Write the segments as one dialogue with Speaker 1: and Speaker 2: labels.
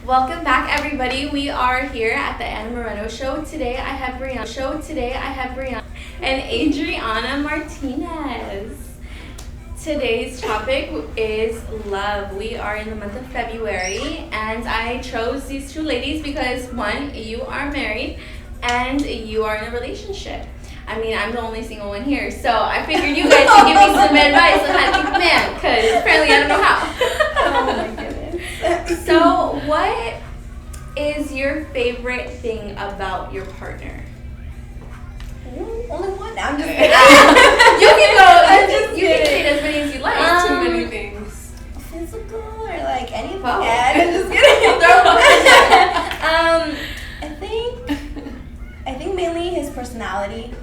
Speaker 1: Welcome back, everybody. We are here at the Anna Moreno show. Today I have Bryanna and Adriana Martinez. Today's topic is love. We are in the month of February, and I chose these two ladies because one, you are married, and you are in a relationship. I mean, I'm the only single one here, so I figured you guys could give me some advice on how to keep a man, because apparently I don't know how.
Speaker 2: Oh my goodness.
Speaker 1: So, what is your favorite thing about your partner?
Speaker 2: Only one. I'm just kidding.
Speaker 1: You can go. You can say as many as you like.
Speaker 3: Too many things.
Speaker 2: Physical or like anything.
Speaker 1: Wow.
Speaker 2: I'm just kidding. I think mainly his personality.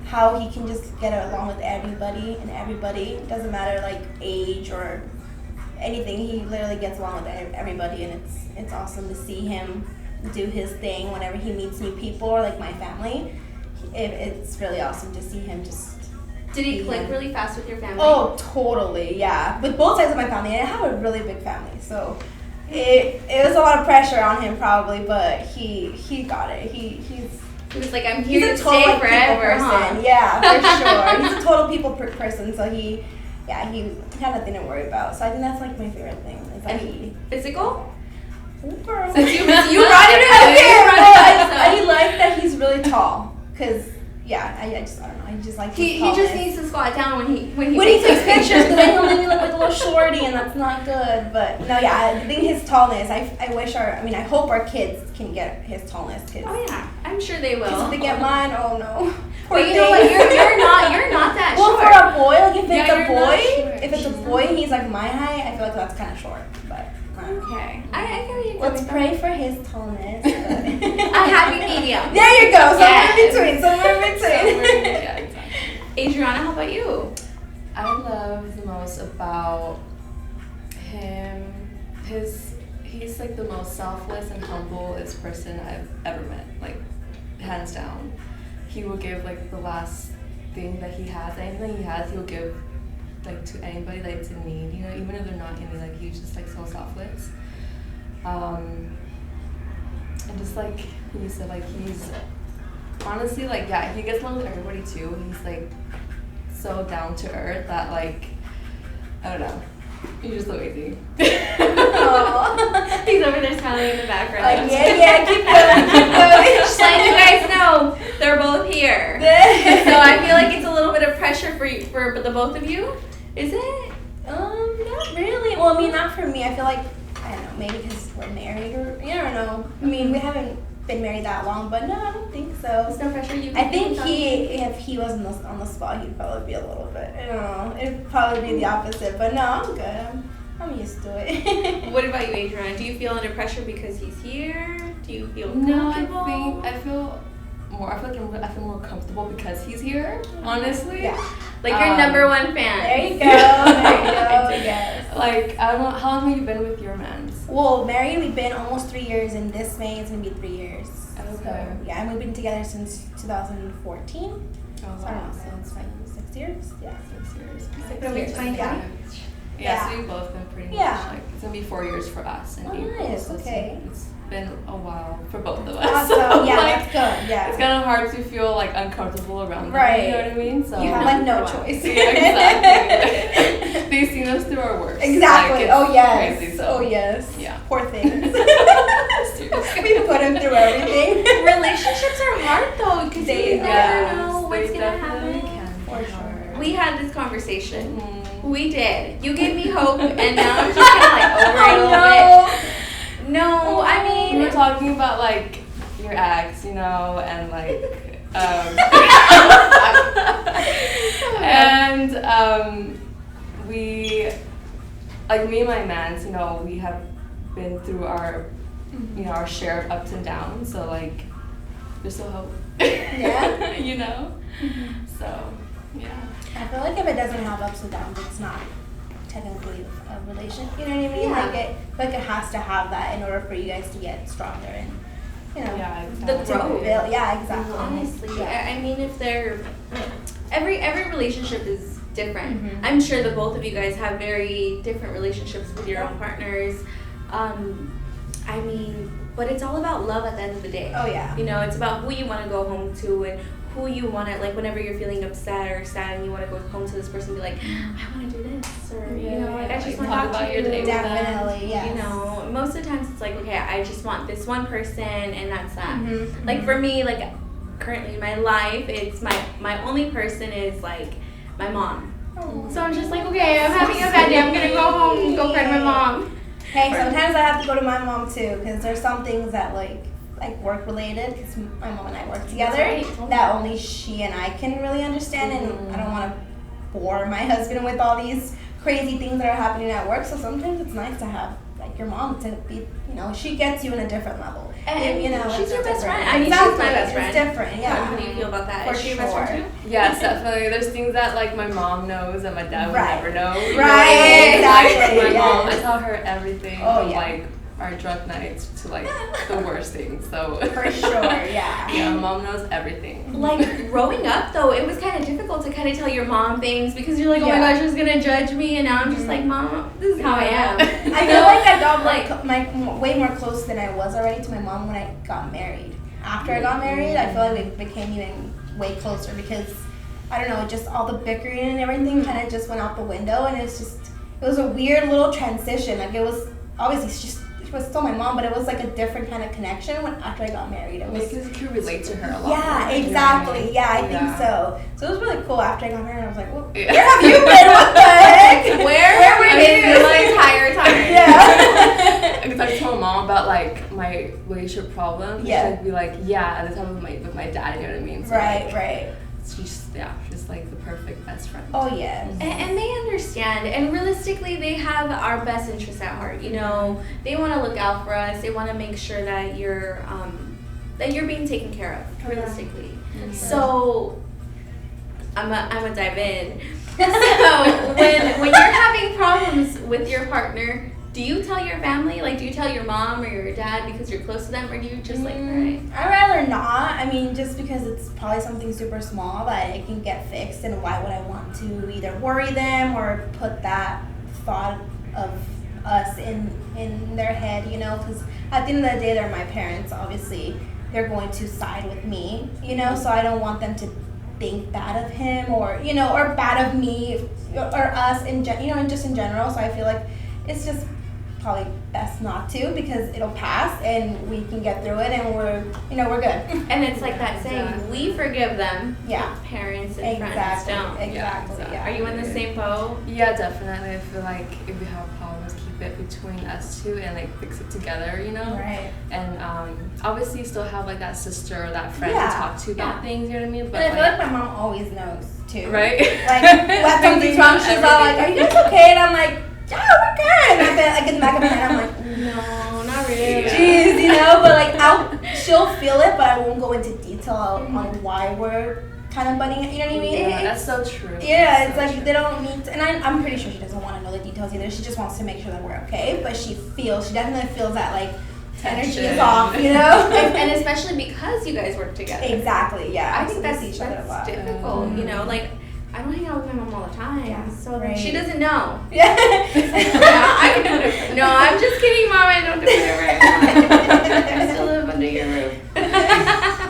Speaker 2: How he can just get along with everybody, and everybody, doesn't matter like age or anything, he literally gets along with everybody, and it's awesome to see him do his thing whenever he meets new people, or like my family. It's really awesome to see him just.
Speaker 1: Did he click really fast with your family?
Speaker 2: Oh, totally, yeah. With both sides of my family, and I have a really big family, so it was a lot of pressure on him probably, but he got it.
Speaker 1: He was like, I'm here to
Speaker 2: He's a total
Speaker 1: stay
Speaker 2: people
Speaker 1: forever,
Speaker 2: person.
Speaker 1: huh?
Speaker 2: Yeah, for sure. He's a total people person, so he had nothing to worry about. So I think that's like my favorite thing. Is that he
Speaker 1: physical?
Speaker 2: Ooh, girl.
Speaker 1: Since you brought it
Speaker 2: up. I like that he's really tall, cause I just don't know. I just like
Speaker 1: he just needs to squat down when he
Speaker 2: takes pictures, because then he'll make me look like a little shorty, and that's not good. But no, I think his tallness. I hope our kids can get his tallness. Cause,
Speaker 1: oh yeah, I'm sure they will.
Speaker 2: Because if they get mine, oh no.
Speaker 1: But you know what? You're not that
Speaker 2: well,
Speaker 1: short.
Speaker 2: for a boy, like if
Speaker 1: She's
Speaker 2: it's a boy, and he's like my height, I feel like that's kind of short. But
Speaker 1: okay, I get what you're
Speaker 2: let's pray for his tallness.
Speaker 1: A happy medium.
Speaker 2: There you go. Somewhere in between.
Speaker 3: Yeah, exactly.
Speaker 1: Adriana, how about you?
Speaker 3: I love the most about him. He's like the most selfless and humblest person I've ever met. Like, hands down. He will give like the last thing that he has, anything he has, he'll give like to anybody that's in need. You know, even if they're not in need, like he's just like so selfless. And just like you said, like he's honestly like he gets along with everybody too. He's like so down to earth that like I don't know. He's just amazing.
Speaker 1: He's over there smiling in the background.
Speaker 2: Keep going.
Speaker 1: Just letting you guys know they're both here. So I feel like it's a little bit of pressure for the both of you. Is it?
Speaker 2: Not really. Well, I mean, not for me. I feel like, I don't know, maybe because we're married, or you don't know. I mean, we haven't been married that long, but no, I don't think so.
Speaker 1: There's no pressure.
Speaker 2: I think if he was on the spot, he'd probably be a little bit, I don't know, it'd probably be the opposite, but no, I'm good. I'm used to it.
Speaker 1: What about you, Adriana? Do you feel under pressure because he's here? Do you feel
Speaker 3: No,
Speaker 1: comfortable?
Speaker 3: I feel more comfortable because he's here, honestly.
Speaker 2: Yeah.
Speaker 1: Like your number one fan.
Speaker 2: There you go. Yes.
Speaker 3: Like, I don't know, how long have you been with your man?
Speaker 2: Well, married, we've been almost 3 years, and this May it's going to be 3 years.
Speaker 3: Okay.
Speaker 2: So, yeah, and we've been together since 2014.
Speaker 3: Oh,
Speaker 2: So I don't know, so it's like 6 years? Yeah.
Speaker 3: 6 years.
Speaker 2: 6
Speaker 1: It'll be
Speaker 2: years.
Speaker 1: 2020.
Speaker 2: Yeah.
Speaker 3: Yeah, so we've both been pretty much like, it's going to be 4 years for us in
Speaker 2: Oh,
Speaker 3: April.
Speaker 2: nice,
Speaker 3: So
Speaker 2: okay.
Speaker 3: It's been a while for both of us.
Speaker 2: Awesome. Yeah,
Speaker 3: like,
Speaker 2: that's good. Yeah.
Speaker 3: It's kind of hard to feel like uncomfortable around them,
Speaker 2: Right.
Speaker 3: you know what I mean? So
Speaker 2: You have like no choice.
Speaker 3: Yeah, exactly. They've seen us through our worst.
Speaker 2: Exactly.
Speaker 3: Like,
Speaker 2: Oh yes.
Speaker 3: Crazy, so.
Speaker 2: Oh yes.
Speaker 3: Yeah.
Speaker 2: Poor things.
Speaker 3: Seriously.
Speaker 2: We put him through everything.
Speaker 1: Relationships are hard though because
Speaker 2: They
Speaker 1: you
Speaker 2: are.
Speaker 1: never know
Speaker 3: They
Speaker 1: what's gonna
Speaker 3: definitely
Speaker 1: happen.
Speaker 3: can
Speaker 2: For
Speaker 3: be
Speaker 2: sure.
Speaker 3: hard.
Speaker 1: We had this conversation.
Speaker 3: Mhm.
Speaker 1: We did. You gave me hope, and now I'm just kind of like over it a little
Speaker 2: Oh
Speaker 1: bit. No, I
Speaker 3: We
Speaker 1: mean,
Speaker 3: were talking about like your ex, you know, and like we like me and my mans, you know, we have been through our you know, our share of ups and downs, so like there's still hope.
Speaker 2: Yeah.
Speaker 3: You know? So yeah.
Speaker 2: I feel like if it doesn't have ups and downs, it's not technically a relation. You know what I mean?
Speaker 1: Yeah.
Speaker 2: Like it has to have that in order for you guys to get stronger and you know.
Speaker 3: Yeah,
Speaker 1: The
Speaker 3: exactly.
Speaker 1: growth.
Speaker 2: Yeah, exactly.
Speaker 1: honestly,
Speaker 2: Yeah.
Speaker 1: I mean, if they're every relationship is different.
Speaker 2: Mhm.
Speaker 1: I'm sure that both of you guys have very different relationships with your own partners. I mean, but it's all about love at the end of the day.
Speaker 2: Oh, yeah.
Speaker 1: You know, it's about who you want to go home to and who you want to, like, whenever you're feeling upset or sad and you want to go home to this person and be like, I want to do this, or, you know, like, I just want to talk
Speaker 3: about
Speaker 1: to
Speaker 3: your
Speaker 1: you.
Speaker 3: day with them.
Speaker 2: Definitely, yes.
Speaker 1: You know, most of the times it's like, okay, I just want this one person and that's that.
Speaker 2: Mm-hmm.
Speaker 1: Like, for me, like, currently in my life, it's my only person is, like, my mom.
Speaker 2: Oh.
Speaker 1: So I'm just like, okay, I'm having a bad day. I'm going to go home and go cry to my mom.
Speaker 2: Hey, sometimes I have to go to my mom too, because there's some things that like work related, because my mom and I work together,
Speaker 1: Right.
Speaker 2: that only she and I can really understand, and I don't want to bore my husband with all these crazy things that are happening at work. So sometimes it's nice to have like your mom to be, you know, she gets you in a different level.
Speaker 1: And
Speaker 2: you know,
Speaker 1: she's
Speaker 2: it's
Speaker 1: your best
Speaker 2: different.
Speaker 1: friend. I mean,
Speaker 2: Exactly.
Speaker 1: she's my best friend.
Speaker 2: It's different, yeah.
Speaker 1: How do you feel about that?
Speaker 2: For
Speaker 1: Is she your best friend too?
Speaker 3: Yes, definitely. There's things that like my mom knows and my dad would
Speaker 2: Right.
Speaker 3: never know. You
Speaker 2: Right,
Speaker 3: know? Like,
Speaker 2: exactly,
Speaker 3: my mom, I
Speaker 2: yes.
Speaker 3: tell her everything
Speaker 2: Oh,
Speaker 3: from
Speaker 2: yeah.
Speaker 3: like our drug nights to like the worst things. So
Speaker 2: For sure, yeah.
Speaker 3: Yeah, mom knows everything.
Speaker 1: Like, growing up, though, it was kind of difficult to kind of tell your mom things because you're like, oh my
Speaker 2: Yeah.
Speaker 1: gosh, she's going to judge me. And now I'm just like, Mom, this is how I am.
Speaker 2: I feel like I got way more close than I was already to my mom when I got married. After I got married, I feel like we became even way closer because, I don't know, just all the bickering and everything kind of just went out the window, and it was a weird little transition. Like, it was, obviously, she was still my mom, but it was like a different kind of connection after I got married. It was,
Speaker 3: Because you can relate to her a lot.
Speaker 2: yeah,
Speaker 3: more, you know
Speaker 2: exactly.
Speaker 3: what I mean?
Speaker 2: Yeah, I think so. So it was really cool after I got married. I was like, well,
Speaker 3: Yeah.
Speaker 2: where have you been? What the heck?
Speaker 1: Where were you the entire time?
Speaker 2: Yeah.
Speaker 3: Because I told mom about like my relationship problems.
Speaker 2: Yeah.
Speaker 3: She'd be like, yeah, at the time with my dad, you know what I mean? So,
Speaker 2: Right,
Speaker 3: like,
Speaker 2: right.
Speaker 3: she's like the perfect best friend.
Speaker 2: Oh, yes.
Speaker 1: And they understand, and realistically, they have our best interests at heart. You know, they want to look out for us. They want to make sure that you're being taken care of. Realistically, so I'm gonna dive in. So when you're having problems with your partner, do you tell your family? Like, do you tell your mom or your dad because you're close to them, or do you just like, all right?
Speaker 2: I'd rather not. I mean, just because it's probably something super small that it can get fixed, and why would I want to either worry them or put that thought of us in their head, you know? Because at the end of the day, they're my parents. Obviously, they're going to side with me, you know? So I don't want them to think bad of him or, you know, or bad of me or us in just in general. So I feel like it's just probably best not to, because it'll pass and we can get through it and we're good.
Speaker 1: And it's like that saying, we forgive them.
Speaker 2: Yeah.
Speaker 1: but parents and friends don't.
Speaker 2: Exactly. Yeah.
Speaker 1: Are you in the same boat?
Speaker 3: Yeah, definitely. I feel like if we have problems, keep it between us two and like fix it together, you know?
Speaker 2: Right.
Speaker 3: And obviously you still have like that sister or that friend
Speaker 2: Yeah.
Speaker 3: to talk to about things, you know what I mean? But
Speaker 2: And I feel like my mom always knows too.
Speaker 3: right?
Speaker 2: Like when something's wrong, she's all like, "Are you guys okay?" And I'm like, "Yeah, we're good." And I get the back of my head, I'm like,
Speaker 1: No, not really.
Speaker 2: "Jeez," you know. But like, she'll feel it, but I won't go into detail on why we're kind of butting it. You know what I mean?
Speaker 3: Yeah, that's so true.
Speaker 2: Yeah, it's
Speaker 3: so
Speaker 2: like
Speaker 3: true.
Speaker 2: they don't need to, and I'm pretty sure she doesn't want to know the details either. She just wants to make sure that we're okay, but she definitely feels that like energy is
Speaker 3: Tension.
Speaker 2: off, you know?
Speaker 1: And especially because you guys work together.
Speaker 2: Exactly, yeah.
Speaker 1: I think
Speaker 2: So we
Speaker 1: that's
Speaker 2: see each other a lot.
Speaker 1: difficult, you know, like, I don't hang out with my mom all the time,
Speaker 2: Yeah,
Speaker 1: so
Speaker 2: right.
Speaker 1: she doesn't know.
Speaker 2: Yeah.
Speaker 1: I can do whatever. No, I'm just kidding, Mom. I don't do whatever I want. I still live under your roof.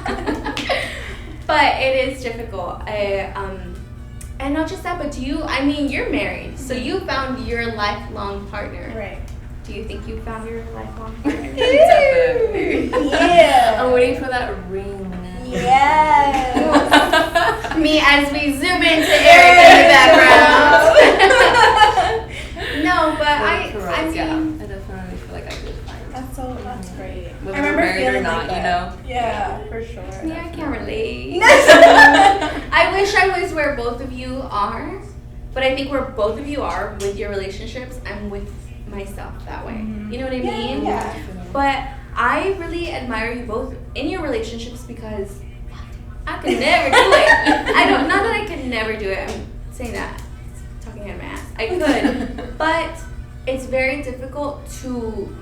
Speaker 1: But it is difficult. And not just that, but you're married, so you found your lifelong partner.
Speaker 2: Right.
Speaker 1: Do you think you found your lifelong partner?
Speaker 3: Definitely.
Speaker 2: Yeah.
Speaker 3: I'm waiting for that ring.
Speaker 2: Yes.
Speaker 1: Me as we zoom into Eric in the background. No, but I mean,
Speaker 3: yeah, I definitely feel like I did find.
Speaker 2: That's great.
Speaker 3: Whether
Speaker 2: I remember
Speaker 3: married or
Speaker 2: feeling
Speaker 3: not,
Speaker 2: like that.
Speaker 3: you know?
Speaker 2: Yeah, for sure.
Speaker 1: yeah, I can't relate. I wish I was where both of you are, but I think where both of you are with your relationships, I'm with myself that way. You know what I mean?
Speaker 2: Yeah.
Speaker 1: But I really admire you both in your relationships because I could never do it. Not that I could never do it. I'm saying that, talking out of my ass. I could, but it's very difficult to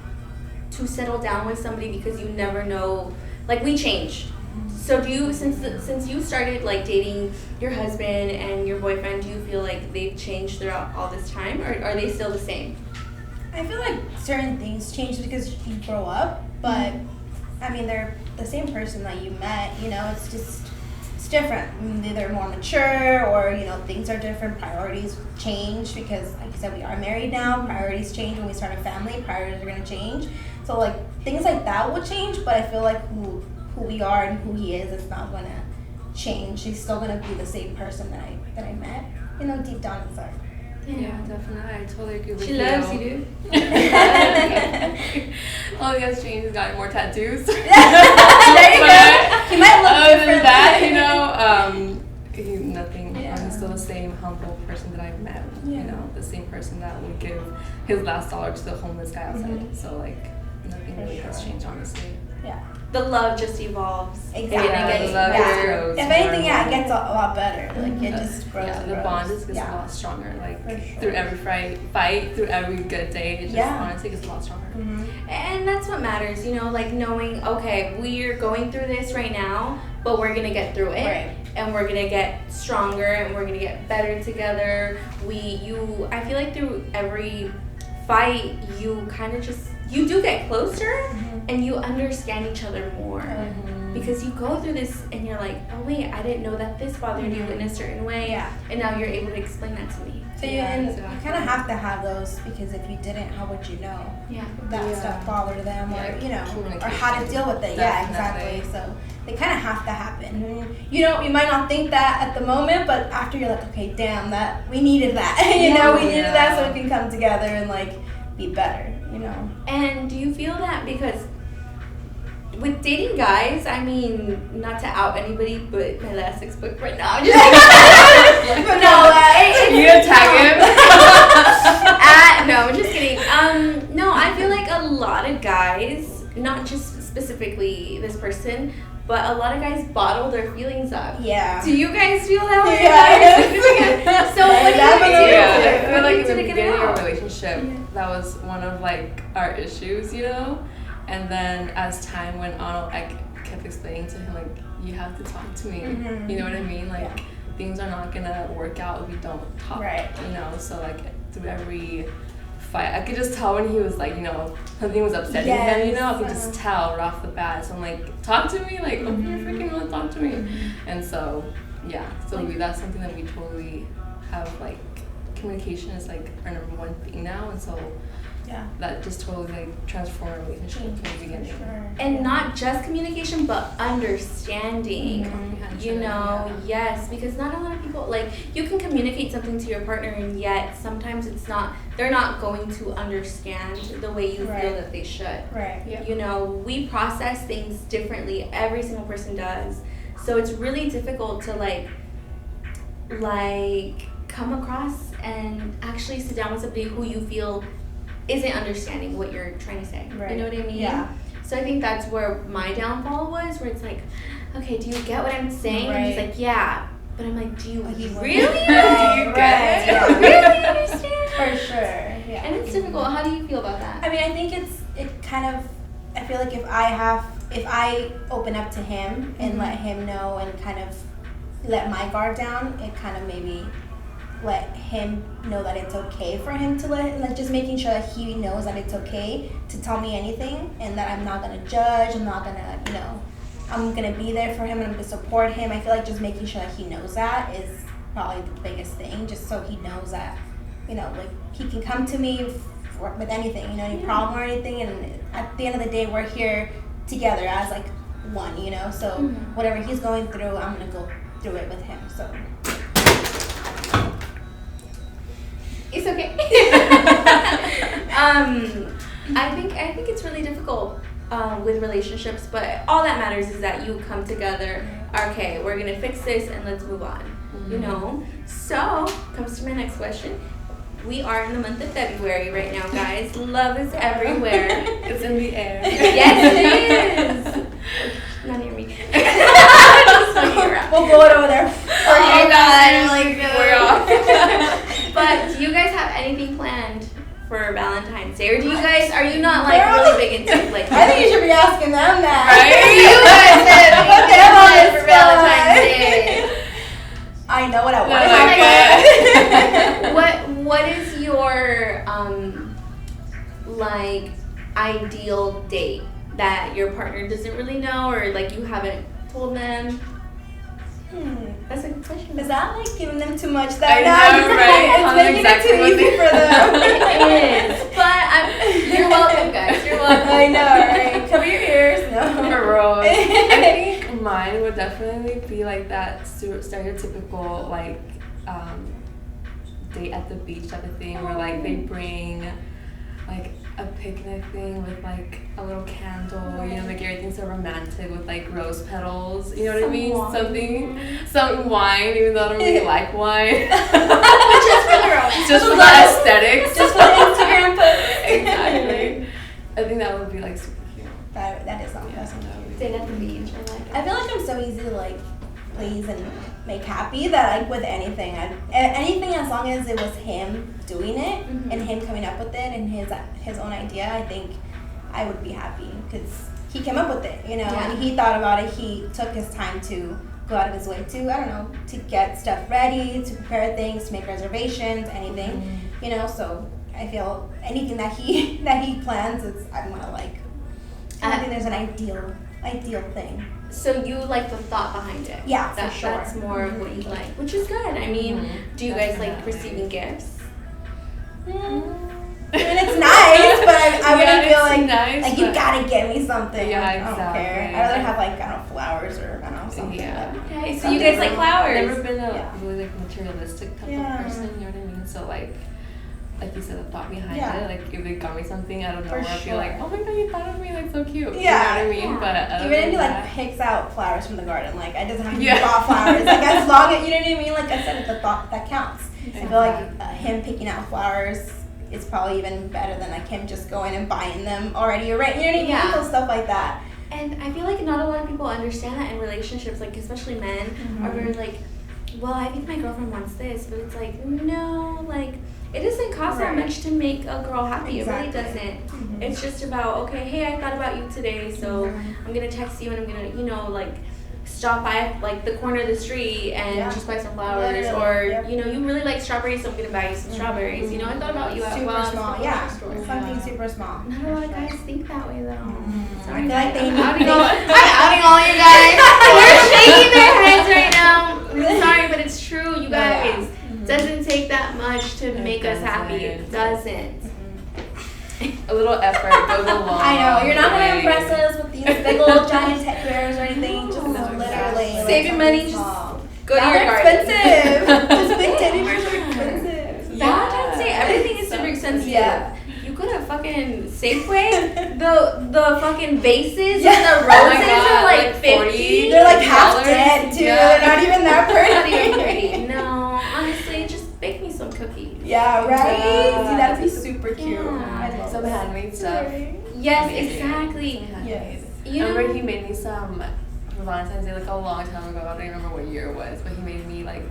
Speaker 1: settle down with somebody because you never know. Like, we change. So do you, since you started like dating your husband and your boyfriend, do you feel like they've changed throughout all this time, or are they still the same?
Speaker 2: I I feel like certain things change because you grow up, but I mean they're the same person that you met. You know, it's different. I mean, they're more mature, or you know, things are different. Priorities change because, like I said, we are married now. Priorities change when we start a family. Priorities are gonna change. So like things like that will change, but I feel like who we are and who he is not gonna change. He's still gonna be the same person that I met. You know, deep down inside.
Speaker 3: Yeah, definitely. I totally agree with you.
Speaker 1: She loves you, dude.
Speaker 3: All he has changed is gotten more tattoos.
Speaker 2: There you go. He might look
Speaker 3: other
Speaker 2: different.
Speaker 3: than that, you know, nothing.
Speaker 2: Yeah.
Speaker 3: He's still the same humble person that I've met.
Speaker 2: Yeah.
Speaker 3: You know, the same person that would give his last dollar to the homeless guy outside.
Speaker 2: Mhm.
Speaker 3: So like, nothing
Speaker 2: For
Speaker 3: really has
Speaker 2: sure.
Speaker 3: changed, honestly.
Speaker 2: Yeah.
Speaker 1: The love just evolves.
Speaker 2: Exactly.
Speaker 3: Yeah, the love
Speaker 2: Yeah.
Speaker 3: grows
Speaker 2: If
Speaker 3: more
Speaker 2: anything,
Speaker 3: and
Speaker 2: yeah, it
Speaker 3: more.
Speaker 2: gets a lot better. Like it just grows.
Speaker 3: Yeah,
Speaker 2: and
Speaker 3: the
Speaker 2: grows.
Speaker 3: bond just gets a
Speaker 2: Yeah.
Speaker 3: lot stronger. Like
Speaker 2: For sure.
Speaker 3: through every fight, through every good day, it just
Speaker 2: Yeah.
Speaker 3: honestly gets a lot stronger.
Speaker 2: Mhm.
Speaker 1: And that's what matters, you know, like knowing, okay, we're going through this right now, but we're gonna get through it.
Speaker 2: Right.
Speaker 1: And we're gonna get stronger and we're gonna get better together. I feel like through every fight, you kind of you do get closer
Speaker 2: Mhm.
Speaker 1: and you understand each other more.
Speaker 3: Mm-hmm.
Speaker 1: Because you go through this and you're like, oh wait, I didn't know that this bothered you in a certain way.
Speaker 2: Yeah.
Speaker 1: And now you're able to explain that to me.
Speaker 2: So
Speaker 3: Yeah,
Speaker 2: you
Speaker 3: exactly.
Speaker 2: kind of have to have those because if you didn't, how would you know
Speaker 1: Yeah.
Speaker 2: that
Speaker 3: Yeah.
Speaker 2: stuff bothered them, or
Speaker 3: Yeah,
Speaker 2: you know, or
Speaker 3: communication.
Speaker 2: how to deal with it? Yeah,
Speaker 3: Definitely.
Speaker 2: exactly. So they kind of have to happen. You might not think that at the moment, but after you're like, okay, damn, that we needed that. you know, we needed that so we can come together and like be better. You know.
Speaker 1: And do you feel that because with dating guys, I mean, not to out anybody, but my last ex-book right now, I'm just
Speaker 2: But no,
Speaker 3: You gonna tag him?
Speaker 1: no, I'm just kidding. No, I feel like a lot of guys, not just specifically this person, but a lot of guys bottle their feelings up.
Speaker 2: Yeah.
Speaker 1: Do you guys feel that way?
Speaker 2: Yes.
Speaker 1: So what do you do?
Speaker 3: Yeah, I feel
Speaker 1: What do
Speaker 3: like
Speaker 1: you
Speaker 3: in
Speaker 1: do
Speaker 3: the
Speaker 1: to get it
Speaker 3: beginning of
Speaker 1: out?
Speaker 3: our relationship, that was one of like our issues, you know. And then as time went on, I kept explaining to him like, you have to talk to me.
Speaker 2: Mhm.
Speaker 3: You know what I mean? Like
Speaker 2: Yeah.
Speaker 3: things are not gonna work out if we don't talk.
Speaker 2: Right.
Speaker 3: You know. So like through every fight, I could just tell when he was like, you know, something was upsetting him. You know, I could just tell right off the bat. So I'm like, talk to me. Like, open your freaking mouth, talk to me. And so yeah, so that's something that we totally have, like communication is like our number one thing now, and so
Speaker 2: Yeah.
Speaker 3: that just totally like transformed our relationship from the beginning.
Speaker 2: Sure.
Speaker 1: And not just communication, but understanding.
Speaker 3: Comprehension,
Speaker 1: You know,
Speaker 3: yeah.
Speaker 1: yes, because not a lot of people, like, you can communicate something to your partner, and yet sometimes they're not going to understand the way you feel
Speaker 2: Right.
Speaker 1: that they should.
Speaker 2: Right.
Speaker 3: Yeah.
Speaker 1: You know, we process things differently. Every single person does. So it's really difficult to like come across and actually sit down with somebody who you feel isn't understanding what you're trying to say.
Speaker 2: Right.
Speaker 1: You know what I mean?
Speaker 2: Yeah.
Speaker 1: So I think that's where my downfall was, where it's like, okay, do you get what I'm saying? And he's
Speaker 2: Right.
Speaker 1: like, yeah. But I'm like, do you
Speaker 2: Like, you
Speaker 1: really?
Speaker 2: Right,
Speaker 1: Do you
Speaker 2: right,
Speaker 1: get it?
Speaker 2: yeah.
Speaker 1: Do you really understand?
Speaker 2: For sure. Yeah.
Speaker 1: And it's difficult. How do you feel about that?
Speaker 2: I mean, I think it kind of, I feel like if I open up to him and
Speaker 1: Mhm.
Speaker 2: let him know and kind of let my guard down, it kind of maybe let him know that it's okay for him to like just making sure that he knows that it's okay to tell me anything and that I'm not gonna judge, I'm not gonna, I'm gonna be there for him and I'm gonna support him. I feel like just making sure that he knows that is probably the biggest thing, just so he knows that, like he can come to me with anything, any problem or anything, and at the end of the day, we're here together as like one, so
Speaker 1: Mhm.
Speaker 2: whatever he's going through, I'm gonna go through it with him, so.
Speaker 1: It's okay. I think it's really difficult with relationships, but all that matters is that you come together. Okay, we're gonna fix this and let's move on. So comes to my next question. We are in the month of February right now, guys. Love is everywhere.
Speaker 3: It's in the air.
Speaker 1: Yes, it is. Not near me.
Speaker 2: We'll blow it over there.
Speaker 1: Oh God,
Speaker 3: We're off.
Speaker 1: But do you guys have anything planned for Valentine's Day, or are you not like really big into like?
Speaker 2: I think you should be asking them that.
Speaker 1: Right? You guys have anything planned for Valentine's Day?
Speaker 2: I know what I want.
Speaker 3: Like
Speaker 1: What is your ideal date that your partner doesn't really know, or like you haven't told them? That's a good question.
Speaker 2: Is that like giving them too much?
Speaker 3: I know, right?
Speaker 2: It's making
Speaker 3: exactly
Speaker 2: it too easy for them.
Speaker 1: It is. But you're welcome, guys. You're welcome.
Speaker 2: I know, right? Cover your ears. No.
Speaker 3: For real. I think mine would definitely be like that stereotypical like date at the beach type of thing, where like they bring like a picnic thing with like a little candle, you know, like everything's so romantic with like rose petals, you know what I mean? Some wine, even though I don't really like wine.
Speaker 1: Just for the romance.
Speaker 3: Just for the aesthetics.
Speaker 2: Just for the Instagram post.
Speaker 3: Exactly. I think that would be like super cute.
Speaker 2: That is awesome.
Speaker 1: Date at the beach.
Speaker 2: I feel like I'm so easy to like please and make happy that like with anything, anything as long as it was him doing it and him coming up with it and his own idea, I think I would be happy because he came up with it, you know, and he thought about it. He took his time to go out of his way to, I don't know, to get stuff ready, to prepare things, to make reservations, anything, you know. So I feel anything that he plans, I'm gonna like. I think there's an ideal thing.
Speaker 1: So you like the thought behind it?
Speaker 2: Yeah, for sure.
Speaker 1: That's more of what you like, which is good. I mean, do you guys like receiving gifts?
Speaker 2: I mean, it's nice, but I wouldn't feel like
Speaker 3: nice,
Speaker 2: like you gotta get me something.
Speaker 3: Yeah,
Speaker 2: like,
Speaker 3: exactly.
Speaker 2: I don't care. I'd rather have like, I don't know, flowers or I don't know, something.
Speaker 3: Yeah.
Speaker 1: Okay, so you guys like flowers.
Speaker 3: I've never been a really like materialistic type of person, you know what I mean? So like you said, the thought behind it, like if they got me something, I don't know, I feel like, oh my god, you thought of me, like so cute.
Speaker 2: Yeah.
Speaker 3: You know what I mean? But
Speaker 2: even if he like picks out flowers from the garden, like I doesn't have to be raw flowers. Like as long as, you know what I mean? Like I said, it's the thought that counts. I feel like him picking out flowers is probably even better than like him just going and buying them already, right? You know what I mean?
Speaker 1: Yeah.
Speaker 2: Little stuff like that.
Speaker 1: And I feel like not a lot of people understand that in relationships, like especially men are very like, well, I think my girlfriend wants this, but it's like, no, like it doesn't cost that much to make a girl happy. It really doesn't. It's just about, okay, hey, I thought about you today, so I'm gonna text you and I'm gonna, you know, like stop by like the corner of the street and just buy some flowers, or you know, you really like strawberries, so I'm gonna buy you some strawberries. You know, I thought about you at
Speaker 2: super small, something super small.
Speaker 1: Not a lot of guys think that way though. Sorry,
Speaker 2: I feel like they
Speaker 1: I'm outing all you guys. They're shaking their heads right now. I'm sorry, but it's true, you guys. Doesn't take that much to make us happy. It doesn't.
Speaker 3: A little effort goes a long
Speaker 2: I know, you're not gonna
Speaker 3: way.
Speaker 2: impress us with these big old giant teddy bears or anything. Just literally
Speaker 1: save your money. Just go to your garden.
Speaker 2: Expensive. Just big teddy bears are expensive.
Speaker 1: Valentine's Day, everything is super expensive.
Speaker 2: Yeah.
Speaker 1: You go to fucking Safeway, the fucking vases and the roses are like 50.
Speaker 2: They're like half dead too. They're not even that
Speaker 1: Not even
Speaker 2: pretty.
Speaker 1: pretty. No, honestly, just bake me some cookies.
Speaker 2: Yeah, right?
Speaker 3: Yeah.
Speaker 2: See, that'd be super cute.
Speaker 1: Yeah.
Speaker 2: I love
Speaker 3: Some
Speaker 2: that.
Speaker 3: handmade stuff.
Speaker 1: Yes,
Speaker 3: Amazing.
Speaker 1: exactly.
Speaker 2: Yes.
Speaker 1: You know,
Speaker 3: Remember he made me some for Valentine's Day like a long time ago. I don't even remember what year it was, but he made me like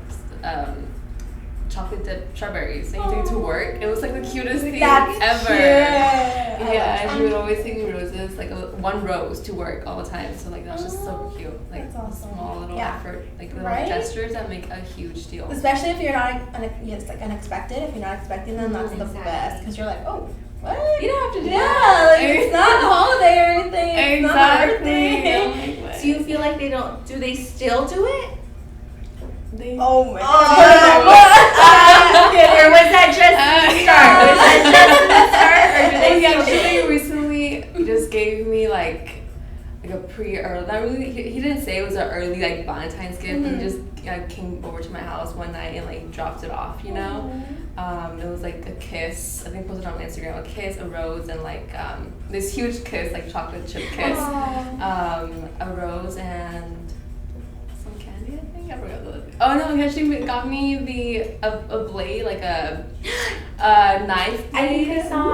Speaker 3: chocolate dipped strawberries and he took it to work. It was like the cutest thing ever.
Speaker 2: Cute.
Speaker 3: Yeah, and he would always take me roses, like one rose to work all the time. So like that's just so cute. Like
Speaker 2: That's awesome.
Speaker 3: small little effort, like little
Speaker 2: Right?
Speaker 3: gestures that make a huge deal.
Speaker 2: Especially if you're not like unexpected. If you're not expecting them, that's the best. Because you're like, oh, what?
Speaker 1: you don't have to do
Speaker 2: Yeah,
Speaker 1: that.
Speaker 2: like it's not a holiday or anything. It's not a
Speaker 3: Exactly.
Speaker 2: birthday.
Speaker 3: Like,
Speaker 1: Do you feel like they don't? Do they still do it?
Speaker 2: Oh my
Speaker 1: Or was that just the start? Was that just the start, or do they
Speaker 3: He
Speaker 1: still do it?
Speaker 3: actually recently just gave me like a pre-early, not really, he didn't say it was an early like Valentine's gift, but he just came over to my house one night and like dropped it off, you know? It was like a kiss, I think posted on my Instagram, a kiss, a rose, and like this huge kiss, like chocolate chip kiss, a rose and some candy, I think, I forgot the other thing. Oh no, he actually got me a blade, like a knife blade.
Speaker 1: I think I saw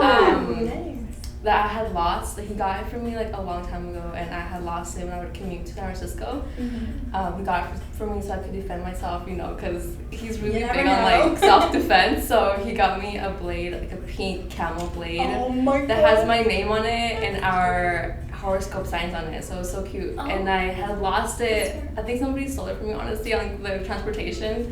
Speaker 3: that I had lost. He got it for me like a long time ago, and I had lost it when I would commute to San Francisco. He got it for me so I could defend myself, you know, because he's really big on like self-defense. So he got me a blade, like a pink camel blade that has my name on it and our horoscope signs on it. So it was so cute. And I had lost it. I think somebody stole it from me, honestly, on the transportation.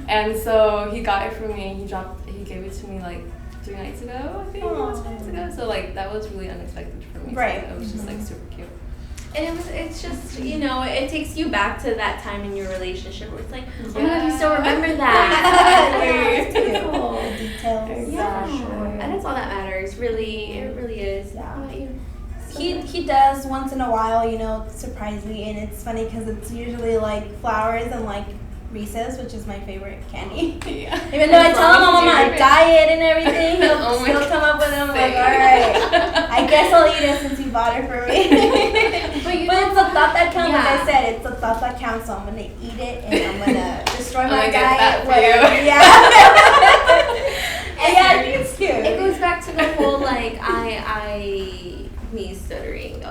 Speaker 3: And so he got it for me. He gave it to me like 3 nights ago, I think. It was 3 nights ago. So like that was really unexpected for me.
Speaker 2: Right.
Speaker 3: So it was just like super cute.
Speaker 1: And it's just, it takes you back to that time in your relationship where it's like, oh my god, you still remember that.
Speaker 2: It's
Speaker 1: It's
Speaker 2: beautiful.
Speaker 1: beautiful.
Speaker 2: Details.
Speaker 1: Yeah. And that's all that matters, really. It really is.
Speaker 2: Yeah.
Speaker 1: How about you?
Speaker 2: He does once in a while, surprise me, and it's funny because it's usually like flowers and like Reese's, which is my favorite candy.
Speaker 3: Yeah.
Speaker 2: Even though I tell him I'm on my
Speaker 3: favorite.
Speaker 2: diet and everything, he'll
Speaker 3: Oh my
Speaker 2: still come up with it. I'm like, all right, I guess I'll eat it since you bought it for me.
Speaker 1: But
Speaker 2: it's a thought that counts.
Speaker 1: Yeah.
Speaker 2: Like I said, it's a thought that counts. So I'm gonna eat it and I'm gonna destroy
Speaker 3: I'm
Speaker 2: my
Speaker 3: gonna get
Speaker 2: diet.
Speaker 3: that for you.
Speaker 2: Whatever. Yeah. And yeah, I think it's cute.
Speaker 1: It goes back to the whole like me stuttering.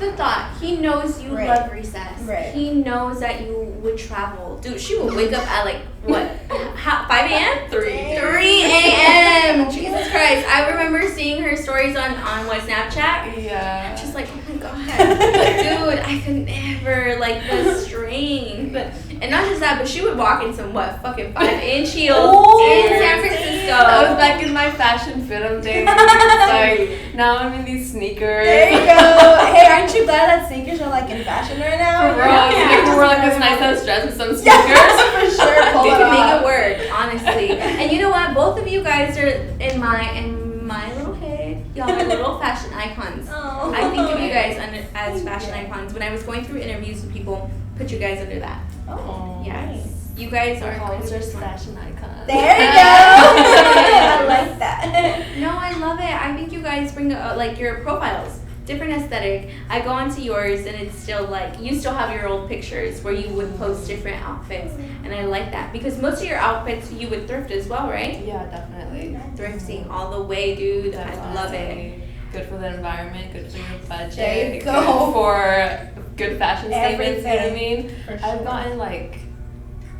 Speaker 1: Oh god. He knows you
Speaker 2: Right.
Speaker 1: love recess.
Speaker 2: Right.
Speaker 1: He knows that you would travel. Dude, she would wake up at like what? 5 a.m. 3 a.m. Jesus Christ! I remember seeing her stories on what, Snapchat.
Speaker 3: Yeah.
Speaker 1: Just like, oh my god, dude, I could never, like, the strength. And not just that, but she would walk in some, fucking 5-inch heels in San Francisco.
Speaker 3: I was back in my fashion fit days. Like, now I'm in these sneakers.
Speaker 2: There you go. Hey, aren't you glad that sneakers are like in fashion right now?
Speaker 3: For real. I think we're like this nice ass dress with some sneakers.
Speaker 2: For sure. Pull
Speaker 1: You
Speaker 2: it
Speaker 1: can make
Speaker 2: off.
Speaker 1: it work, honestly. And you know what? Both of you guys are in my little head. Y'all are little fashion icons.
Speaker 2: Oh.
Speaker 1: I think of you guys as fashion icons. When I was going through interviews with people, put you guys under that.
Speaker 2: Oh,
Speaker 1: Yes. You guys are
Speaker 3: Culture's
Speaker 1: smart.
Speaker 3: fashion icon.
Speaker 2: there you go. I like that.
Speaker 1: No, I love it. I think you guys bring like your profiles, different aesthetic. I go onto yours and it's still like you still have your old pictures where you would post different outfits, and I like that because most of your outfits you would thrift as well, right?
Speaker 3: Yeah, definitely.
Speaker 1: Thrifting all the way, dude. I love it.
Speaker 3: Good for the environment, good for your budget.
Speaker 2: There you go.
Speaker 3: Good for good fashion statements, you know what I
Speaker 2: Everything.
Speaker 3: mean?
Speaker 2: For
Speaker 3: I've
Speaker 2: sure.
Speaker 3: gotten like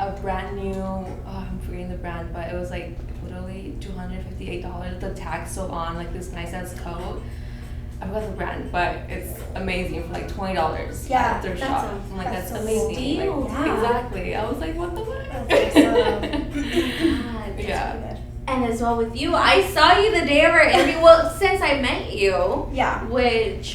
Speaker 3: a brand new, I'm forgetting the brand, but it was like literally $258. The tag's still on, like this nice ass coat. I forgot the brand, but it's amazing for like $20
Speaker 2: Yeah,
Speaker 3: at a thrift
Speaker 1: that's
Speaker 3: shop.
Speaker 1: a-
Speaker 3: I'm like,
Speaker 2: that's
Speaker 3: that's
Speaker 2: a
Speaker 3: amazing.
Speaker 1: steal,
Speaker 3: Like,
Speaker 1: yeah.
Speaker 3: Exactly. I was like, what the fuck?
Speaker 2: That's awesome.
Speaker 1: God.
Speaker 3: Yeah.
Speaker 1: And as well with you, I saw you the day of our interview. Well, since I met you,
Speaker 2: Yeah.
Speaker 1: which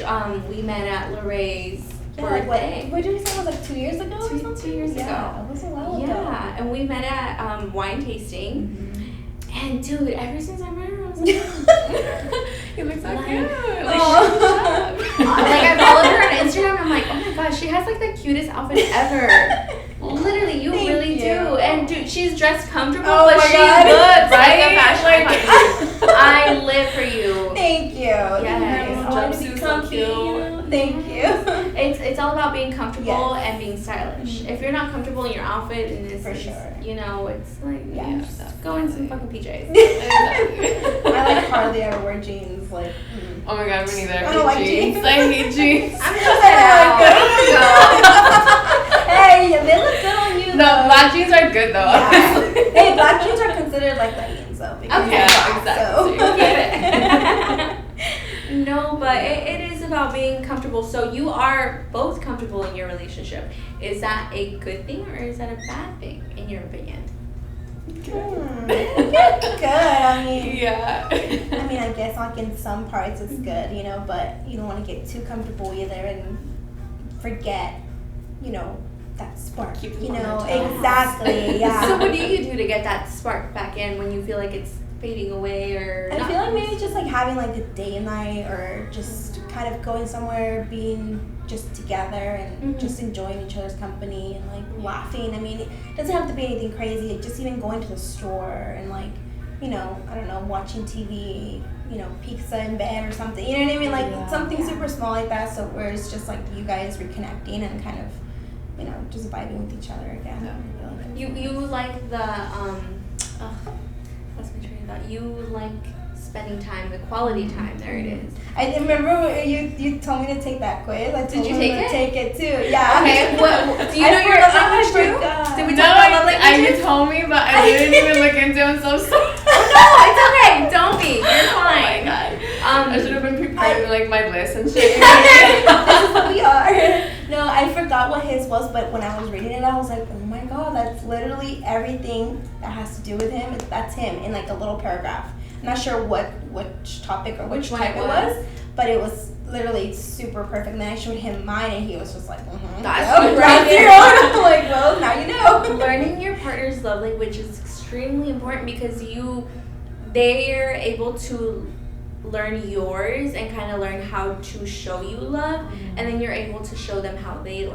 Speaker 1: we met at Lorraine's
Speaker 2: Yeah, like
Speaker 1: birthday.
Speaker 2: what did you say? It was like 2 years ago or
Speaker 1: Two-
Speaker 2: something?
Speaker 1: 2 years
Speaker 2: Yeah,
Speaker 1: ago.
Speaker 2: it was a while ago.
Speaker 1: Yeah, and we met at wine tasting. And dude, ever since I met her, I was like,
Speaker 3: You look so
Speaker 1: Like-
Speaker 3: cute.
Speaker 2: Oh.
Speaker 1: like I followed her on Instagram. And I'm like, oh my gosh, she has like the cutest outfit ever. Literally, you
Speaker 2: Thank
Speaker 1: really
Speaker 2: you.
Speaker 1: do. And dude, she's dressed comfortable,
Speaker 2: Oh
Speaker 1: but
Speaker 2: my
Speaker 1: she
Speaker 2: God.
Speaker 1: looks like
Speaker 3: Right?
Speaker 1: a fashion icon. I live for you.
Speaker 2: Thank you.
Speaker 1: Yes.
Speaker 2: I want to be
Speaker 3: Jumpsuit's so
Speaker 2: comfy.
Speaker 3: cute.
Speaker 2: Thank you.
Speaker 1: It's all about being comfortable
Speaker 2: Yes.
Speaker 1: and being stylish. If you're not comfortable in your outfit, and it's
Speaker 2: For sure.
Speaker 1: it's like
Speaker 2: Yeah,
Speaker 1: just go in some fucking PJs.
Speaker 3: Exactly.
Speaker 2: I like hardly ever wear jeans. Like,
Speaker 3: Oh my god, me neither.
Speaker 2: I don't like
Speaker 3: jeans.
Speaker 2: jeans.
Speaker 3: I hate jeans.
Speaker 1: I'm just
Speaker 2: hey, they look good on you.
Speaker 3: No,
Speaker 2: though.
Speaker 3: black jeans are good though.
Speaker 2: Yeah. Hey, black jeans are considered like leggings though. Because
Speaker 1: Okay.
Speaker 2: they're
Speaker 3: Yeah,
Speaker 2: black,
Speaker 3: exactly.
Speaker 2: So.
Speaker 1: No, but it is about being comfortable. So you are both comfortable in your relationship. Is that a good thing or is that a bad thing in your opinion?
Speaker 2: Good. I mean,
Speaker 3: Yeah.
Speaker 2: I guess like in some parts it's good, but you don't want to get too comfortable either and forget, that spark.
Speaker 3: Keep the momentum.
Speaker 2: Exactly. Yeah.
Speaker 1: So what do you do to get that spark back in when you feel like it's fading away or
Speaker 2: I
Speaker 1: not?
Speaker 2: feel like maybe just like having like a day night or just kind of going somewhere, being just together and
Speaker 1: Mhm.
Speaker 2: just enjoying each other's company and like laughing. I mean, it doesn't have to be anything crazy. Just even going to the store and like, I don't know, watching TV, pizza in bed or something. You know what I mean? Like
Speaker 3: Yeah.
Speaker 2: something super small like that. So where it's just like you guys reconnecting and kind of, just vibing with each other again.
Speaker 3: Yeah.
Speaker 2: I feel like
Speaker 1: You like the what's my train of thought? You like spending time, the quality time. There it is.
Speaker 2: I remember you told me to take that quiz. I told
Speaker 1: Did you
Speaker 2: him
Speaker 1: take
Speaker 2: to
Speaker 1: it?
Speaker 2: take it too. Yeah.
Speaker 1: Okay. What do you
Speaker 2: I
Speaker 1: know your
Speaker 2: forgot-
Speaker 1: love language
Speaker 2: I
Speaker 1: too?
Speaker 2: forgot.
Speaker 1: Did we
Speaker 3: No,
Speaker 1: talk about love languages?
Speaker 3: you told me, but I didn't even look into it. I'm so sorry.
Speaker 1: No, it's okay. Don't be. You're
Speaker 3: Oh my
Speaker 1: fine.
Speaker 3: god.
Speaker 1: Um,
Speaker 3: I should have been prepared with like my list and shit.
Speaker 2: This is what we are. No, I forgot forgot what his was, but when I was reading it, I was like, oh my god, that's literally everything that has to do with him. That's him in like a little paragraph. I'm not sure which topic or which type it was, but it was literally super perfect. And then I showed him mine, and he was just like,
Speaker 1: That's
Speaker 2: yep,
Speaker 1: right there.
Speaker 2: I'm like, well, now you know.
Speaker 1: Learning your partner's love language is extremely important because they're able to learn yours and kind of learn how to show you love, and then you're able to show them how they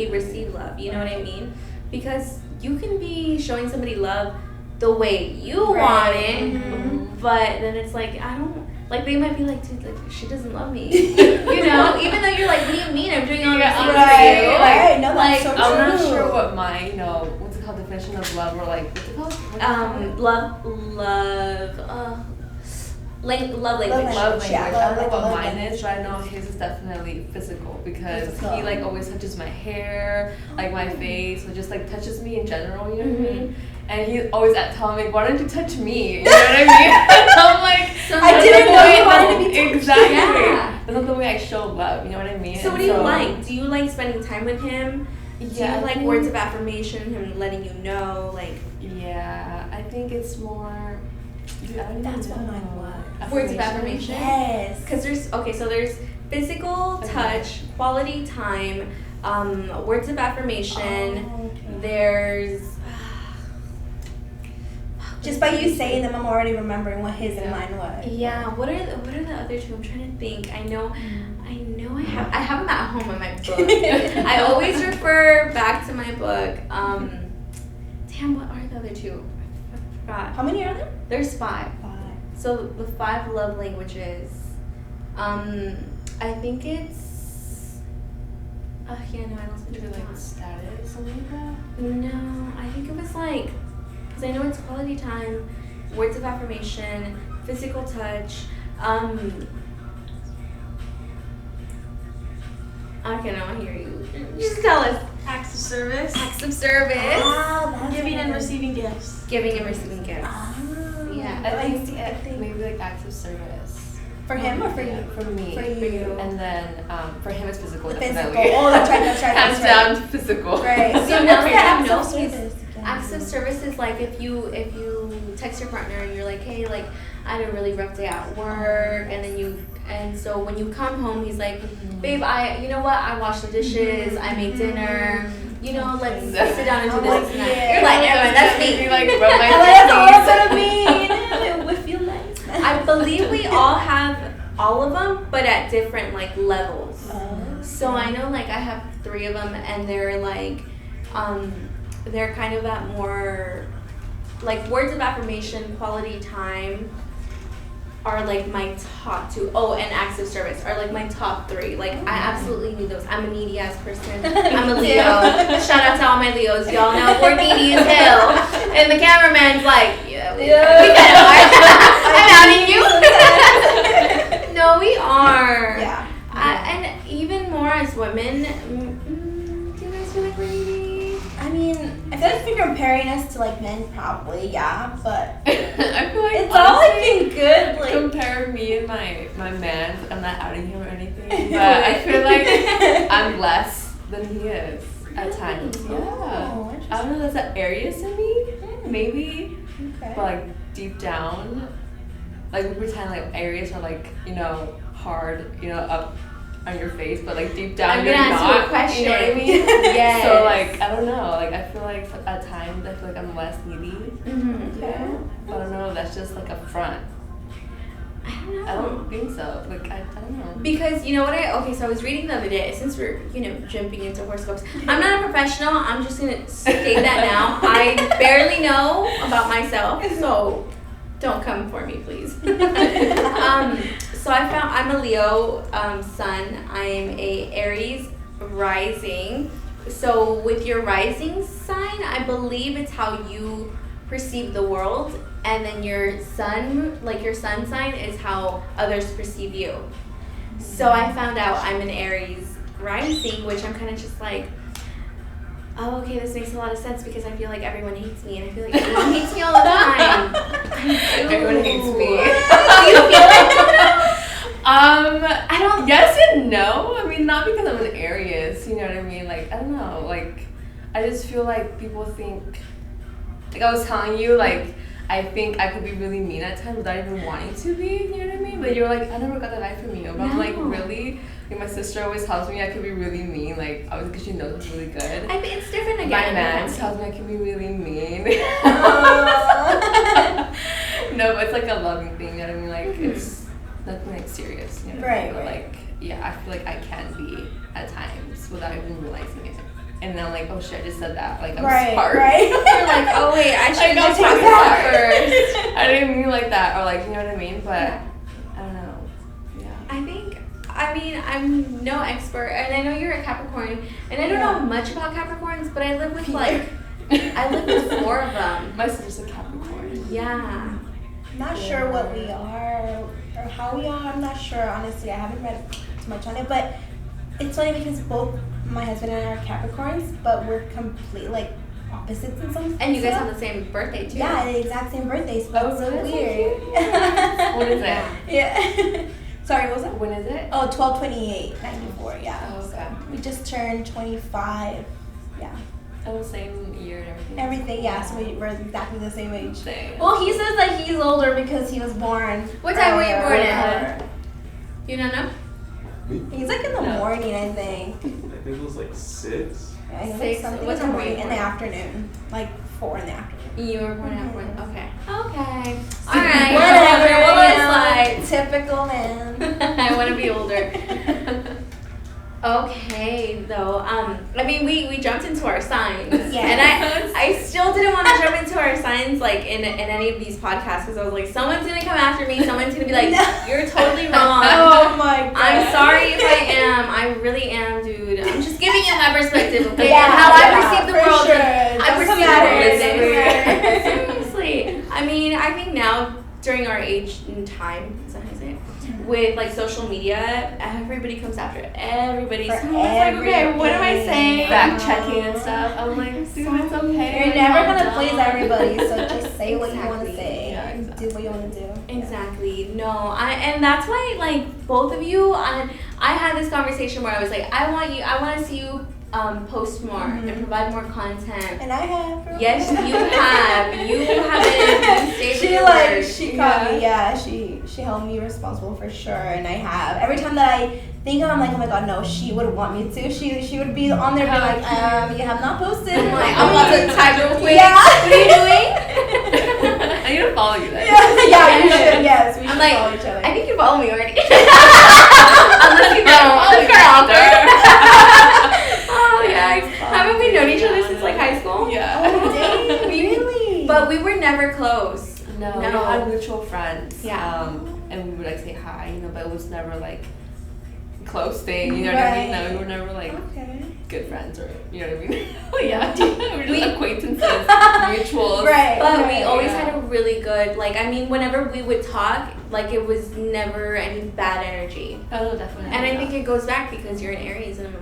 Speaker 1: receive love. You know what I mean? Because you can be showing somebody love the way you want it, but then it's like, I don't, like, they might be like, dude, like, she doesn't love me. You know? Even though you're like, what do you mean? I'm doing all these things for you.
Speaker 2: Right. No, that's so true.
Speaker 3: I'm not sure what my, what's it called, definition of love, or like, what's it called?
Speaker 1: Love language.
Speaker 3: Love language.
Speaker 2: Yeah,
Speaker 3: I don't know what
Speaker 2: love
Speaker 3: mine
Speaker 2: language.
Speaker 3: is, but I know his is definitely physical because he like always touches my hair, like my face, or just like touches me in general, you know what I mean? And he always telling me, why don't you touch me? You know what I mean? And I'm like,
Speaker 2: I didn't know you wanted to be touched.
Speaker 3: Exactly.
Speaker 1: Yeah.
Speaker 3: That's not the way I show love, you know what I mean?
Speaker 1: So what do you like? Do you like spending time with him? Do you like words of affirmation, him letting you know, like?
Speaker 3: Yeah, I think it's more.
Speaker 2: That's what mine was.
Speaker 1: Words of affirmation?
Speaker 2: Yes.
Speaker 1: Because there's physical touch, quality time, words of affirmation. There's
Speaker 2: just by you saying them, I'm already remembering what his and mine was.
Speaker 1: Yeah. What are the other two? I'm trying to think. I know I have them at home in my book. I always refer back to my book. Damn, what are the other two? I forgot.
Speaker 2: How many are there?
Speaker 1: There's 5. So the 5 love languages. I think it's. I lost
Speaker 3: Maybe like status, something like that?
Speaker 1: No, I think it was like. Because I know it's quality time, words of affirmation, physical touch. Okay, now I hear you. Just tell us.
Speaker 4: Acts of service.
Speaker 1: Acts of service.
Speaker 2: That's
Speaker 4: Giving and
Speaker 2: what it is.
Speaker 4: receiving gifts.
Speaker 1: Giving and receiving gifts. Yeah.
Speaker 3: I think maybe like acts of service.
Speaker 2: For him or for you?
Speaker 3: For me.
Speaker 2: For you.
Speaker 3: And then for him it's physical.
Speaker 2: Physical.
Speaker 3: Definitely.
Speaker 2: Oh, that's right.
Speaker 3: Hands down to physical.
Speaker 2: Right.
Speaker 1: So now that I know
Speaker 2: service.
Speaker 1: acts of service is like if you text your partner and you're like, hey, like I had a really rough day at work, and so when you come home, he's like, babe, you know what? I washed the dishes, I made dinner. You know, let's sit down and do this tonight.
Speaker 2: Yeah.
Speaker 1: You're like, never mind, that's me.
Speaker 3: You like rub my
Speaker 2: That's all it's gonna mean. It would feel nice.
Speaker 1: I believe we all have all of them, but at different like levels. So I know like I have 3 of them, and they're like, they're kind of at more, like words of affirmation, quality time are like my top 2. Oh, and acts of service are like my top 3. Like I absolutely need those. I'm a needy ass person. I'm a Leo. Shout out to all my Leos. Y'all know we're needy as hell. And the cameraman's like, yeah, we kind of are. I'm outing you. No, we are.
Speaker 2: Yeah.
Speaker 1: And even more as women, do you guys feel like we're needy?
Speaker 2: I mean, I feel like if you're comparing us to like men, probably, yeah, but
Speaker 3: I feel like
Speaker 2: it's all like in good, like.
Speaker 3: compare me and my man. I'm not outing him or anything, but I feel like I'm less than he is at times. Yeah.
Speaker 2: Oh,
Speaker 3: I don't know. That's an Aries in me, maybe,
Speaker 2: Okay.
Speaker 3: but like deep down, like we pretend like Aries are like hard, up on your face, but like deep down
Speaker 1: I'm
Speaker 3: you're
Speaker 1: gonna ask
Speaker 3: not.
Speaker 1: you a question.
Speaker 3: You know what I mean?
Speaker 1: Yes.
Speaker 3: So like I don't know. Like I feel like at times I feel like I'm less needy.
Speaker 2: Okay.
Speaker 3: I don't know. That's just like a front.
Speaker 1: I don't know.
Speaker 3: I don't think so. Like I don't know.
Speaker 1: Because you know what so I was reading the other day, since we're, jumping into horoscopes. I'm not a professional, I'm just gonna state that now. I barely know about myself, so don't come for me, please. So I found I'm a Leo sun. I'm a Aries rising. So with your rising sign, I believe it's how you perceive the world, and then your sun, like your sun sign, is how others perceive you. So I found out I'm an Aries rising, which I'm kind of just like, oh, okay, this makes a lot of sense because I feel like everyone hates me, and I feel like everyone hates me all the time.
Speaker 3: Everyone hates me.
Speaker 1: Do you feel like that?
Speaker 3: I don't. Yes and no. I mean, not because I'm an Aries, you know what I mean? Like, I don't know, like, I just feel like people think, like I was telling you, like, I think I could be really mean at times without even wanting to be, you know what I mean? But you're like, I never got that vibe from you. But I'm like, really? Like, my sister always tells me I could be really mean, like, obviously because she knows it's really good.
Speaker 1: I think it's different again.
Speaker 3: My man tells me I can be really mean. No, but it's like a loving thing, you know what I mean? Like, it's nothing like serious, you know what I mean? But like, yeah, I feel like I can be at times without even realizing it. And then I'm like, oh shit, I just said that. Like, I'm sorry.
Speaker 2: Right.
Speaker 1: You're like, oh wait, I should have
Speaker 3: talked
Speaker 1: talked
Speaker 3: that
Speaker 1: first.
Speaker 3: I didn't mean like that, or like, you know what I mean? But I don't know. Yeah.
Speaker 1: I mean, I'm no expert, and I know you're a Capricorn, and I don't know much about Capricorns, but I live with I live with 4 of them.
Speaker 3: My sister's a Capricorn.
Speaker 1: Yeah.
Speaker 2: I'm not sure what we are or how we are. I'm not sure, honestly. I haven't read too much on it, but it's funny because both my husband and I are Capricorns, but we're completely like opposites in some.
Speaker 1: And you guys have the same birthday too.
Speaker 2: Yeah, the exact same birthday. So that's so weird.
Speaker 3: What is it?
Speaker 2: Yeah. Sorry, what was it?
Speaker 3: When is it?
Speaker 2: Oh, 12/28/94. Yeah.
Speaker 3: Oh, okay.
Speaker 2: So we just turned 25. Yeah.
Speaker 3: Oh, the same year and everything.
Speaker 2: Everything, yeah. So we're exactly the same age.
Speaker 3: Same.
Speaker 2: Well, he says that he's older because he was born.
Speaker 1: What time were you born
Speaker 2: earlier.
Speaker 1: You don't know?
Speaker 2: He's like in the morning, I think.
Speaker 4: I think it was like 6.
Speaker 2: Yeah, he's like
Speaker 1: 6.
Speaker 2: something
Speaker 1: What
Speaker 2: in the
Speaker 1: time were you
Speaker 2: morning, in the
Speaker 1: born?
Speaker 2: afternoon, like 4 in the afternoon.
Speaker 1: You were born at 4. Okay. Okay.
Speaker 2: So
Speaker 1: Alright.
Speaker 2: whatever.
Speaker 1: Well, it's
Speaker 2: Typical man.
Speaker 1: like I want to be older. Okay, though. I mean, we jumped into our signs,
Speaker 2: Yes.
Speaker 1: and I still didn't want to jump into our signs like in any of these podcasts because I was like, someone's gonna come after me. Someone's gonna be like, you're totally wrong.
Speaker 2: Oh my god.
Speaker 1: I'm sorry if I am. I really am, dude. I'm just giving you my perspective, okay?
Speaker 2: Yeah,
Speaker 1: and how I
Speaker 2: yeah,
Speaker 1: perceive the
Speaker 2: for
Speaker 1: world.
Speaker 2: sure.
Speaker 1: I
Speaker 2: Don't
Speaker 1: perceive
Speaker 2: come
Speaker 1: the world
Speaker 2: at
Speaker 1: this
Speaker 2: us.
Speaker 1: way. Seriously. I mean, I think now during our age and time, is that how you say it? With like social media, everybody comes after everybody. So
Speaker 2: For
Speaker 1: I'm like, okay, what am I
Speaker 2: everything.
Speaker 1: saying?
Speaker 3: Fact checking and stuff. I'm like, dude, it's okay.
Speaker 2: You're never gonna please everybody, so just say what you want to
Speaker 1: Exactly.
Speaker 2: say.
Speaker 3: Yeah,
Speaker 2: And
Speaker 3: exactly.
Speaker 2: do what you want to do.
Speaker 1: Exactly. No, and that's why like both of you, I had this conversation where I was like, I want to see you post more and provide more content.
Speaker 2: And I have.
Speaker 1: Yes, you have. You have been.
Speaker 2: She caught me. Yeah, she held me responsible for sure, and I have. Every time that I think of, I'm like, oh my god, no, she would want me to. She would be on there, be like, you have not posted.
Speaker 1: I'm like, I'm about to type real quick.
Speaker 2: Yeah.
Speaker 1: What are you doing?
Speaker 3: I need to follow you then.
Speaker 2: Yeah, you should. Yes, we
Speaker 1: I'm
Speaker 2: should
Speaker 1: like,
Speaker 2: follow each other.
Speaker 1: I think you follow me already. Unless you don't.
Speaker 3: follow
Speaker 1: That's our
Speaker 3: me.
Speaker 1: author. Oh yeah. Haven't we known each other since like high school?
Speaker 3: Yeah.
Speaker 2: Oh, dang, really?
Speaker 1: But we were never close.
Speaker 3: No, we
Speaker 1: No.
Speaker 3: had mutual friends.
Speaker 1: Yeah.
Speaker 3: And we would like say hi, you know, but it was never like close thing, you know what I mean? No, we were never like
Speaker 2: Okay.
Speaker 3: good friends or you know what I mean? Yeah. we were just acquaintances, mutuals.
Speaker 2: Right.
Speaker 1: But we always
Speaker 3: yeah.
Speaker 1: had a really good, like, I mean, whenever we would talk, like, it was never any bad energy.
Speaker 3: Oh, definitely.
Speaker 1: And I think it goes back because you're an Aries and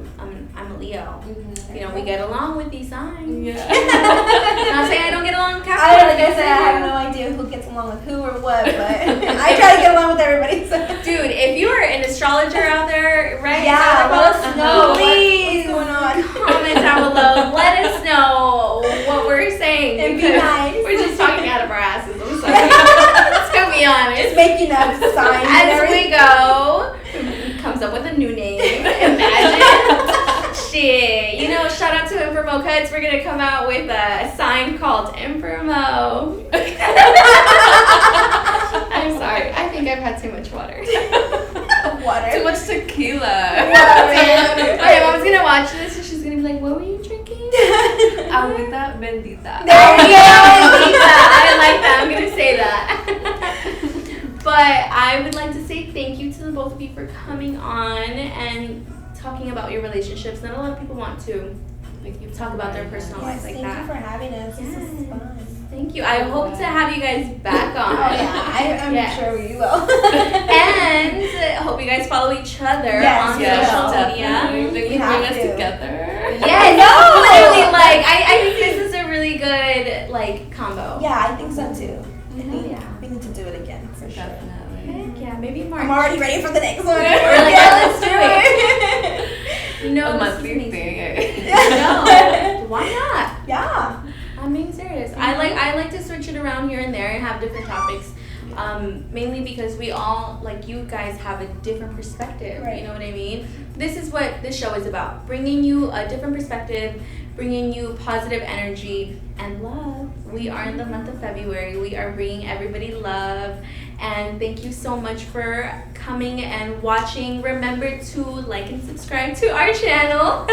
Speaker 1: I'm a Leo.
Speaker 3: Mm-hmm.
Speaker 1: You know, we get along with these signs.
Speaker 3: Yeah.
Speaker 1: Not saying I don't get along with
Speaker 2: Like
Speaker 1: Capricorn.
Speaker 2: I said, I have no idea who gets along with who or what, but I try to get along with everybody. So.
Speaker 1: Dude, if you are an astrologer out there, right?
Speaker 2: Yeah, let us know.
Speaker 1: Please
Speaker 2: What's going on?
Speaker 1: comment down below. Let us know what we're saying.
Speaker 2: And be
Speaker 1: because
Speaker 2: nice.
Speaker 1: We're just talking out of our asses. I'm sorry. Let's go be honest.
Speaker 2: Just making up signs. and
Speaker 1: As
Speaker 2: everything.
Speaker 1: we go, comes up with a new name. Imagine. Shit. You know, shout out to Infermo Cuts. We're going to come out with a sign called Infermo. I'm sorry. I think I've had too much water.
Speaker 2: Water.
Speaker 3: Too much tequila.
Speaker 1: Okay, mom's going to watch this and she's going to be like, what were you drinking?
Speaker 3: Agüita bendita.
Speaker 1: There we go. I like that. I'm going to say that. But I would like to say thank you to the both of you for coming on and talking about your relationships. Not a lot of people want to talk about their personal lives like
Speaker 2: Thank you
Speaker 1: that.
Speaker 2: for having us. This is
Speaker 1: Yes.
Speaker 2: fun.
Speaker 1: Thank you. I hope to have you guys back on.
Speaker 2: Oh yeah, I'm
Speaker 1: Yes.
Speaker 2: sure we will.
Speaker 1: And I hope you guys follow each other
Speaker 2: Yes,
Speaker 1: on
Speaker 2: yes,
Speaker 1: social
Speaker 3: definitely.
Speaker 1: media.
Speaker 3: They
Speaker 2: We
Speaker 3: can
Speaker 2: have
Speaker 3: bring us
Speaker 2: to.
Speaker 3: together.
Speaker 1: Yeah, no, literally, like I think this is a really good like combo.
Speaker 2: Yeah, I think so too. I think
Speaker 1: Yeah.
Speaker 2: we need to do it again for sure.
Speaker 3: Definitely.
Speaker 1: Heck yeah, maybe March.
Speaker 2: I'm already ready for the next one.
Speaker 1: We're like, yeah, let's do it. No,
Speaker 3: a
Speaker 1: this is
Speaker 3: monthly
Speaker 1: amazing.
Speaker 3: thing.
Speaker 1: No, why not?
Speaker 2: Yeah.
Speaker 1: I'm being serious. I like to switch it around here and there and have different topics. Mainly because we all, like, you guys have a different perspective.
Speaker 2: Right.
Speaker 1: You know what I mean? This is what this show is about: bringing you a different perspective, bringing you positive energy and love. We are in the month of February. We are bringing everybody love, and thank you so much for coming and watching. Remember to like and subscribe to our channel.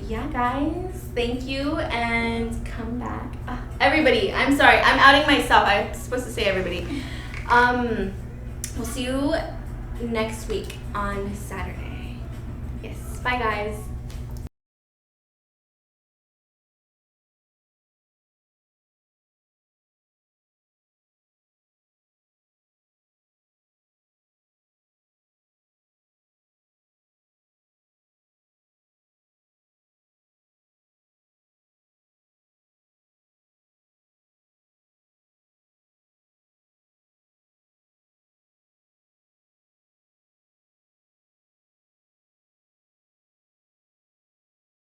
Speaker 1: Yeah, guys, thank you, and come back. Everybody, I'm sorry, I'm outing myself. I'm supposed to say everybody. We'll see you next week on Saturday. Yes, bye, guys.